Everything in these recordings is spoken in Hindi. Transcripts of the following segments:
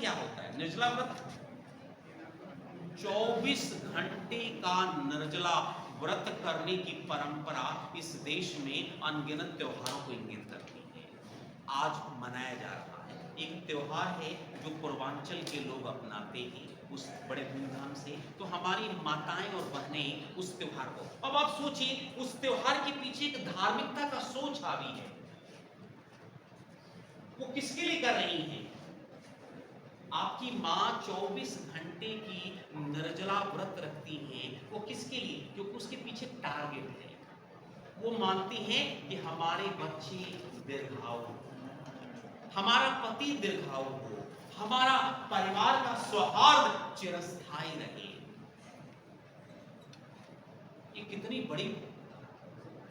क्या होता है? निर्जला व्रत 24 घंटे का निर्जला व्रत करने की परंपरा इस देश में अनगिनत त्योहारों को इंगित करती है। आज मनाया जा रहा है एक त्योहार है जो पूर्वांचल के लोग अपनाते हैं उस बड़े धूमधाम से, तो हमारी माताएं और बहनें उस त्योहार को, अब आप सोचिए उस त्योहार के पीछे एक धार्मिकता का सोच हावी है। वो किसके लिए कर रही हैं? आपकी माँ 24 घंटे की निर्जला व्रत रखती हैं, वो किसके लिए? क्योंकि उसके पीछे टारगेट है। वो मानती हैं कि हमारे बच्चे दीर्घायु हो, हमारा पति दीर्घायु हो, हमारा परिवार का सौहार्द चिरस्थायी रहे। ये कितनी बड़ी,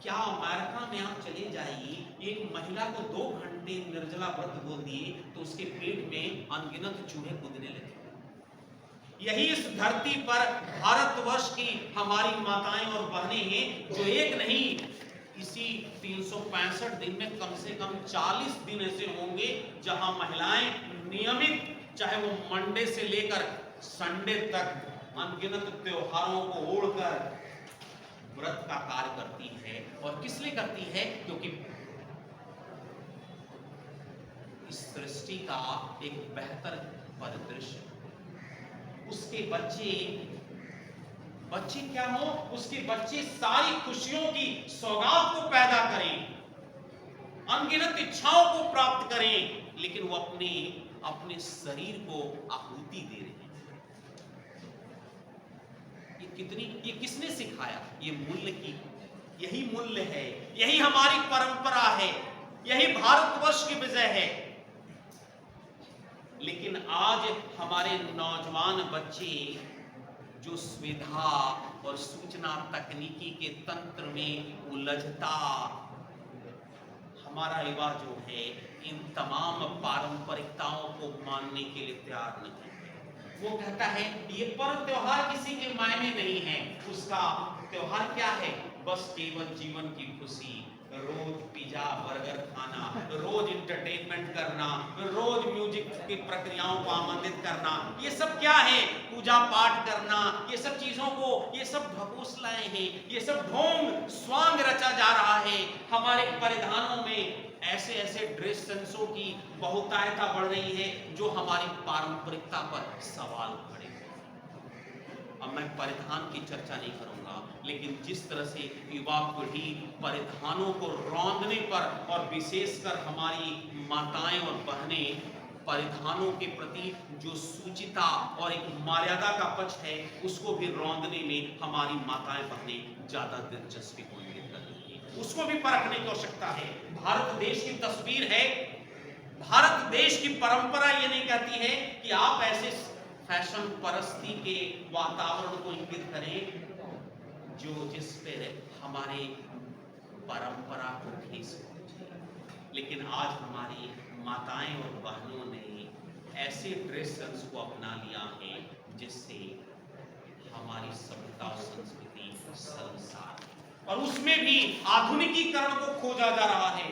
क्या अमेरिका में आप चले जाइए, एक महिला को 2 घंटे निर्जला व्रत बोल दिए तो उसके पेट में अनगिनत चूहे कूदने लगे। यही इस धरती पर भारतवर्ष की हमारी माताएं और बहनें हैं जो एक नहीं, इसी 365 दिन में कम से कम 40 दिन ऐसे होंगे जहां महिलाएं नियमित, चाहे वो मंडे से लेकर संडे तक अनगिनत त्योहारों को ओढ़कर व्रत का कार्य करती है। और किस लिए करती है? क्योंकि इस सृष्टि का एक बेहतर परिदृश्य, उसके बच्चे क्या हो, उसके बच्चे सारी खुशियों की सौगात को पैदा करें, अनगिनत इच्छाओं को प्राप्त करें, लेकिन वो अपने शरीर को आहुति दे रहे हैं। ये किसने सिखाया? ये मूल्य की, यही मूल्य है, यही हमारी परंपरा है, यही भारतवर्ष की विजय है। लेकिन आज हमारे नौजवान बच्चे जो सुविधा और सूचना तकनीकी के तंत्र में उलझता, हमारा युवा जो है इन तमाम पारंपरिकताओं को मानने के लिए तैयार नहीं है। वो कहता है ये पर्व त्योहार किसी के मायने नहीं है, उसका त्योहार क्या है? बस केवल जीवन की खुशी, रोज पिज्जा बर्गर खाना, रोज इंटरटेनमेंट करना, रोज म्यूजिक की प्रक्रियाओं को आमंत्रित करना, ये सब क्या है? पूजा पाठ करना, ये सब चीजों को, ये सब ढकोस लाए हैं, ये सब ढोंग स्वांग रचा जा रहा है। हमारे परिधानों में ऐसे ऐसे ड्रेस सेंसों की बहुतायता बढ़ रही है जो हमारी पारंपरिकता पर सवाल खड़े हैं। अब मैं परिधान की चर्चा नहीं करूंगा, लेकिन जिस तरह से युवा पीढ़ी परिधानों को रौंदने पर, और विशेषकर हमारी माताएं और बहनें परिधानों के प्रति जो सूचिता और एक मर्यादा का पक्ष है उसको भी रौंदने में हमारी माताएं बहनें ज्यादा दिलचस्पी को इंगित कर रही हैं, उसको भी परखने की आवश्यकता है। भारत देश की तस्वीर है, भारत देश की परंपरा ये नहीं कहती है कि आप ऐसे फैशन परस्ती के वातावरण को इंगित करें जिस पे हमारे परंपरा को ठेस पहुंचे। लेकिन आज हमारी माताएं और बहनों ने ऐसे ड्रेस सेंस को अपना लिया है जिससे हमारी सभ्यता और संस्कृति शर्मसार, और उसमें भी आधुनिकीकरण को खोजा जा रहा है,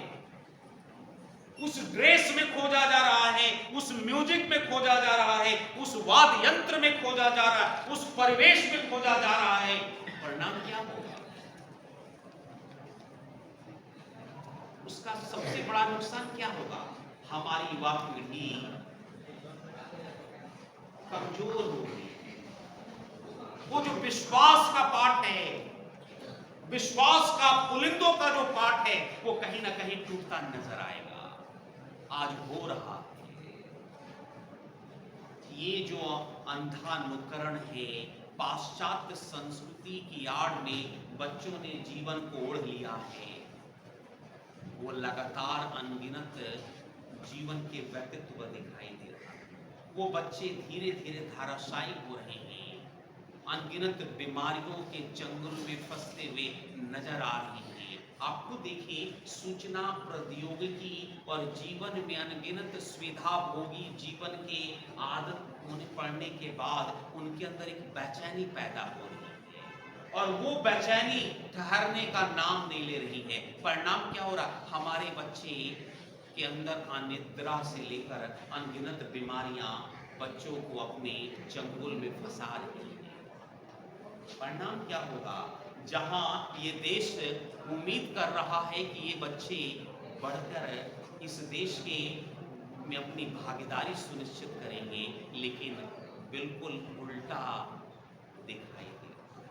उस ड्रेस में खोजा जा रहा है, उस म्यूजिक में खोजा जा रहा है, उस वाद्य यंत्र में खोजा जा रहा है, उस परिवेश में खोजा जा रहा है। परिणाम क्या होगा? उसका सबसे बड़ा नुकसान क्या होगा? हमारी युवा पीढ़ी कमजोर होगी। वो जो विश्वास का पाठ है, विश्वास का पुलिंदों का जो पाठ है, वो कहीं ना कहीं टूटता नजर आएगा। आज हो रहा है ये जो अंधानुकरण है, पाश्चात्य संस्कृति की आड़ में बच्चों ने जीवन को ओढ़ लिया है, वो लगातार अनगिनत जीवन के व्यक्तित्व दिखाई दे रहा है। वो बच्चे धीरे धीरे धाराशायी हो रहे हैं, अनगिनत बीमारियों के जंगल में फंसते हुए नजर आ रहे हैं। आपको देखिए, सूचना प्रौद्योगिकी और जीवन में अनगिनत सुविधा भोगी जीवन के आदत होने पड़ने के बाद उनके अंदर एक बेचैनी पैदा हो रही है, और वो बेचैनी ठहरने का नाम नहीं ले रही है। परिणाम क्या हो रहा? हमारे बच्चे के अंदर अनिद्रा से लेकर अनगिनत बीमारियां बच्चों को अपने चंगुल में फंसा रही है। परिणाम क्या होगा? जहां ये देश उम्मीद कर रहा है कि ये बच्चे बढ़कर इस देश के में अपनी भागीदारी सुनिश्चित करेंगे, लेकिन बिल्कुल उल्टा दिखाई देगा।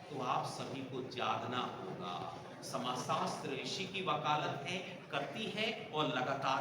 तो आप सभी को जागना होगा। समाजशास्त्र ऋषि की वकालत है, करती है और लगातार